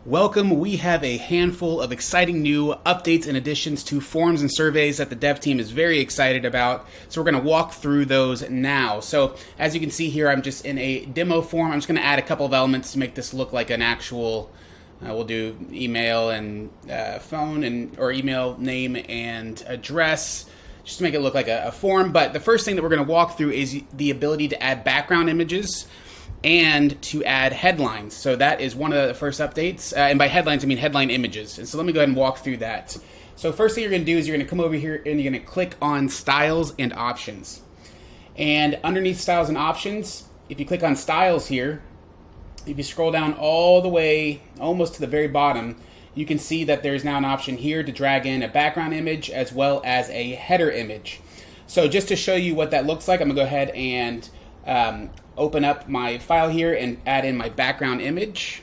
Welcome. We have a handful of exciting new updates and additions to forms and surveys that the dev team is very excited about. So we're going to walk through those now. So as you can see here, I'm just in a demo form. I'm just going to add a couple of elements to make this look like an actual, we'll do email and phone or email name and address, just to make it look like a form. But the first thing that we're going to walk through is the ability to add background images and to add headlines. So that is one of the first updates. And by headlines, I mean headline images. And so let me go ahead and walk through that. So first thing you're going to do is you're going to come over here and you're going to click on Styles and Options. And underneath Styles and Options, if you click on Styles here, if you scroll down all the way, almost to the very bottom, you can see that there's now an option here to drag in a background image as well as a header image. So just to show you what that looks like, I'm going to go ahead and open up my file here and add in my background image.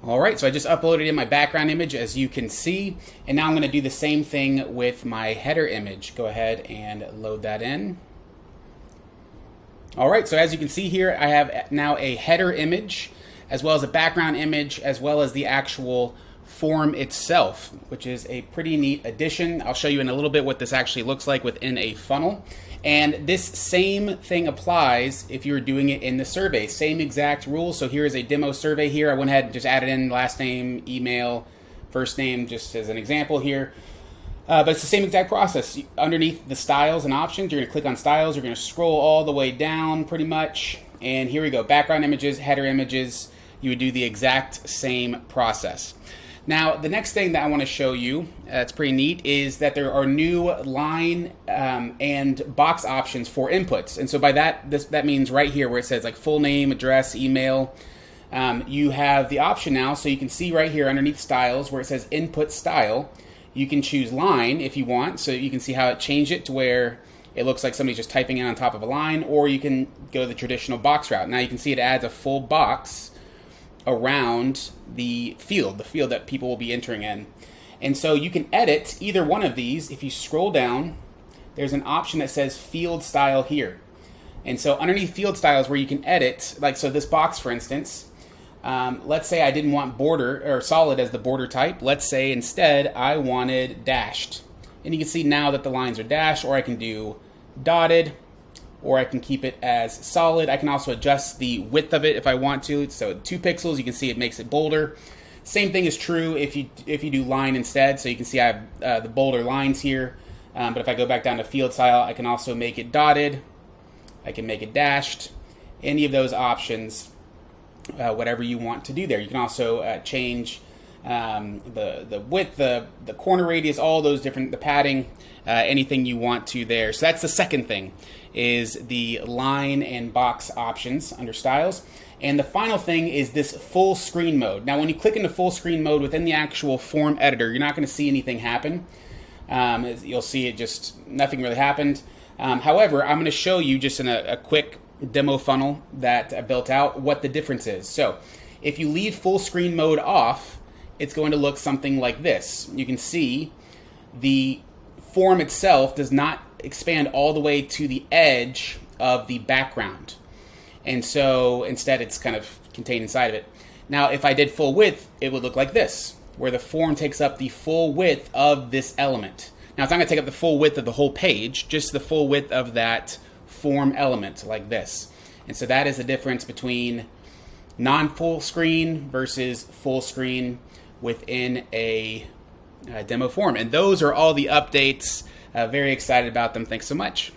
All right, so I just uploaded in my background image, as you can see, and now I'm going to do the same thing with my header image. Go ahead and load that in. All right, so as you can see here, I have now a header image, as well as a background image, as well as the actual form itself, which is a pretty neat addition. I'll show you in a little bit what this actually looks like within a funnel. And this same thing applies if you're doing it in the survey. Same exact rules. So here is a demo survey here. I went ahead and just added in last name, email, first name, just as an example here. But it's the same exact process. Underneath the styles and options, you're going to click on styles. You're going to scroll all the way down pretty much. And here we go. Background images, header images. You would do the exact same process. Now, the next thing that I want to show you, that's pretty neat, is that there are new line and box options for inputs. And so by that, that means right here where it says like full name, address, email, you have the option now. So you can see right here underneath styles where it says input style, you can choose line if you want. So you can see how it changed it to where it looks like somebody's just typing in on top of a line, or you can go the traditional box route. Now you can see it adds a full box around the field that people will be entering in. And so you can edit either one of these. If you scroll down, there's an option that says field style here. And so underneath field styles where you can edit, like so this box for instance, let's say I didn't want border or solid as the border type. Let's say instead I wanted dashed. And you can see now that the lines are dashed, or I can do dotted, or I can keep it as solid. I can also adjust the width of it if I want to. So 2 pixels, you can see it makes it bolder. Same thing is true if you do line instead. So you can see I have the bolder lines here. But if I go back down to field style, I can also make it dotted. I can make it dashed. Any of those options, whatever you want to do there. You can also change the width, the corner radius, all those different, the padding, anything you want to there. So that's the second thing, is the line and box options under styles. And the final thing is this full screen mode. Now when you click into full screen mode within the actual form editor, you're not going to see anything happen. You'll see it just, nothing really happened. However, I'm going to show you just in a quick demo funnel that I built out what the difference is. So if you leave full screen mode off, it's going to look something like this. You can see the form itself does not expand all the way to the edge of the background. And so instead it's kind of contained inside of it. Now if I did full width, it would look like this, where the form takes up the full width of this element. Now it's not going to take up the full width of the whole page, just the full width of that form element like this. And so that is the difference between non-full screen versus full screen within a demo form. And those are all the updates. Very excited about them. Thanks so much.